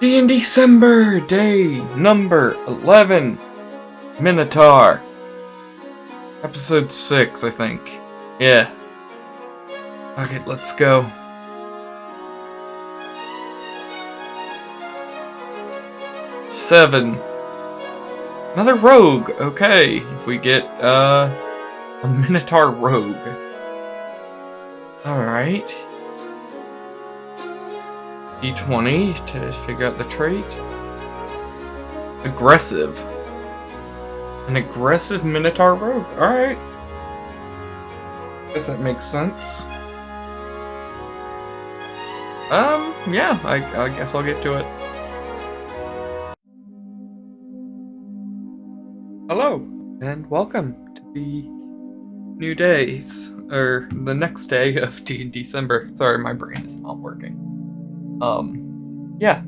DnDecember, day number 11, Minotaur. Episode 6, I think. Yeah. Okay, let's go. Seven. Another rogue. Okay, if we get, a Minotaur rogue. Alright. D20 to figure out the trait. Aggressive. An aggressive Minotaur rogue. Alright. Guess that makes sense. Yeah, I guess I'll get to it. Hello, and welcome to the new days, or the next day of DnDecember. Sorry, my brain is not working. Yeah.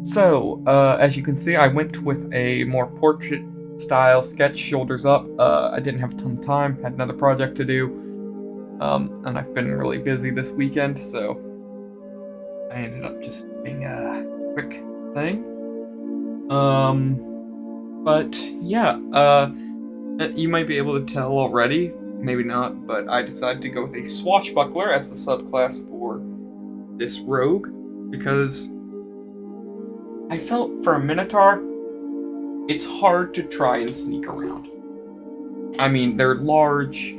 So, as you can see, I went with a more portrait-style sketch, shoulders up. I didn't have a ton of time, had another project to do, and I've been really busy this weekend, so I ended up just doing a quick thing. But, yeah, you might be able to tell already, maybe not, but I decided to go with a swashbuckler as the subclass for this rogue, because I felt for a Minotaur, it's hard to try and sneak around. I mean, they're large,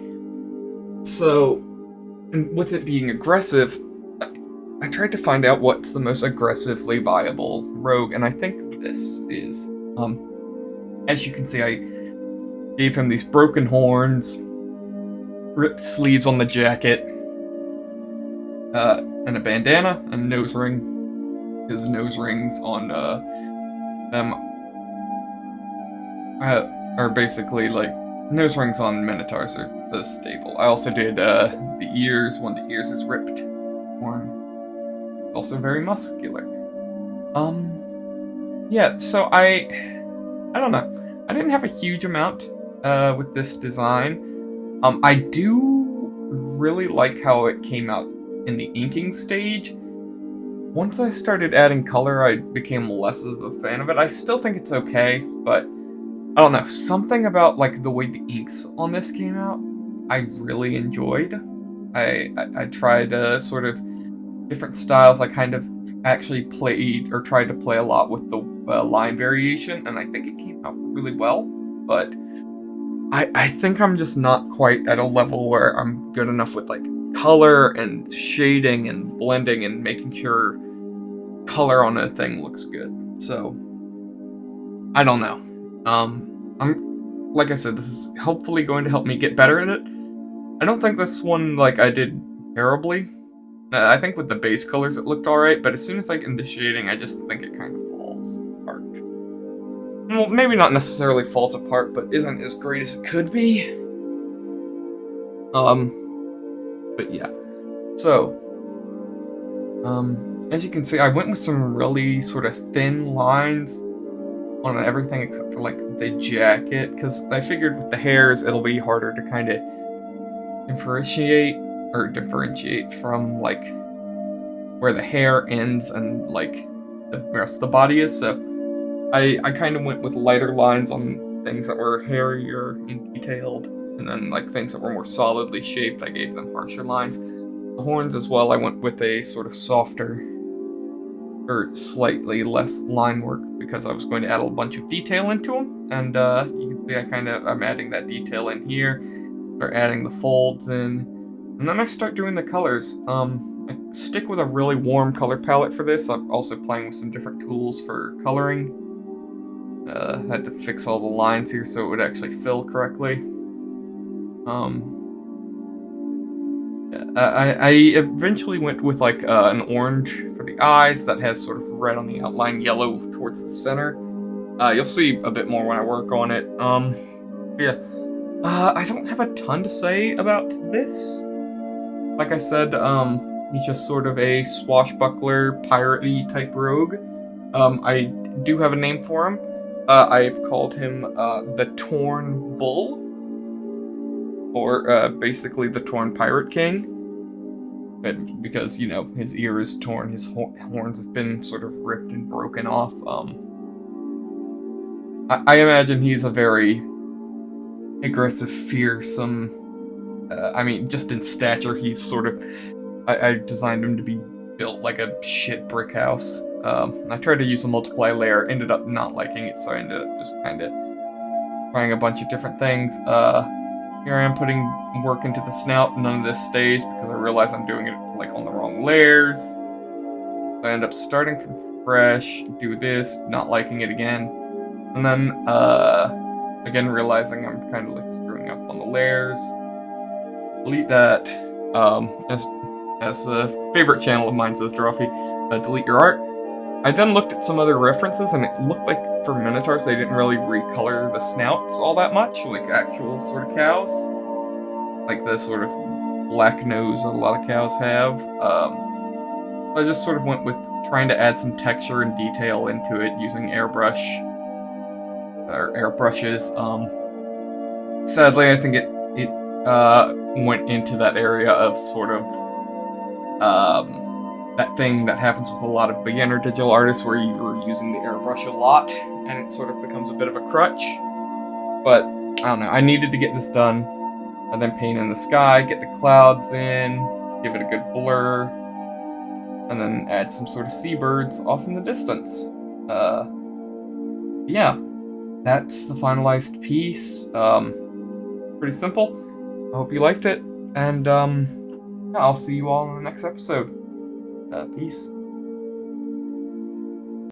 so, and with it being aggressive, I tried to find out what's the most aggressively viable rogue, and I think this is. As you can see, I gave him these broken horns, ripped sleeves on the jacket, and a bandana, and a nose ring. His nose rings on them are basically like nose rings on Minotaurs are the staple. I also did the ears. One of the ears is ripped. One also very muscular. Yeah. So I don't know. I didn't have a huge amount with this design. I do really like how it came out in the inking stage. Once I started adding color, I became less of a fan of it. I still think it's okay, but I don't know. Something about like the way the inks on this came out, I really enjoyed. I tried sort of different styles. I kind of actually played or tried to play a lot with the line variation, and I think it came out really well. But I think I'm just not quite at a level where I'm good enough with like color and shading and blending and making sure color on a thing looks good. So I don't know. I'm like I said, this is hopefully going to help me get better at it. I don't think this one like I did terribly. I think with the base colors it looked alright, but as soon as I get into shading, I just think it kind of falls apart. Well, maybe not necessarily falls apart, but isn't as great as it could be. But yeah. So, as you can see, I went with some really sort of thin lines on everything except for like the jacket, because I figured with the hairs it'll be harder to kind of differentiate from like where the hair ends and like the rest of the body is. So I kind of went with lighter lines on things that were hairier and detailed, and then like things that were more solidly shaped, I gave them harsher lines. The horns as well, I went with a sort of softer or slightly less line work because I was going to add a bunch of detail into them, and you can see I'm adding that detail in here, start adding the folds in, and then I start doing the colors. I stick with a really warm color palette for this. I'm also playing with some different tools for coloring. Had to fix all the lines here so it would actually fill correctly. I eventually went with like an orange for the eyes that has sort of red on the outline, yellow towards the center. You'll see a bit more when I work on it. Yeah. I don't have a ton to say about this. Like I said, he's just sort of a swashbuckler, pirate-y type rogue. I do have a name for him. I've called him the Torn Bull, or basically the Torn Pirate King. And because, you know, his ear is torn, his horns have been sort of ripped and broken off. I imagine he's a very aggressive, fearsome. I mean, just in stature, he's sort of. I designed him to be built like a shit brick house. I tried to use a multiply layer, ended up not liking it, so I ended up just kind of trying a bunch of different things. Here I am putting work into the snout. None of this stays because I realize I'm doing it like on the wrong layers. I end up starting from fresh, do this, not liking it again, and then again realizing I'm kind of like screwing up on the layers. Delete that. As a favorite channel of mine says, Drawfee, delete your art. I then looked at some other references, and it looked like for Minotaurs they didn't really recolor the snouts all that much, like actual sort of cows, like the sort of black nose that a lot of cows have. So I just sort of went with trying to add some texture and detail into it using airbrushes. Sadly, I think it went into that area of sort of that thing that happens with a lot of beginner digital artists where you're using the airbrush a lot and it sort of becomes a bit of a crutch. But I don't know, I needed to get this done, and then paint in the sky, get the clouds in, give it a good blur, and then add some sort of seabirds off in the distance. Yeah, that's the finalized piece. Pretty simple. I hope you liked it, and yeah, I'll see you all in the next episode. Peace.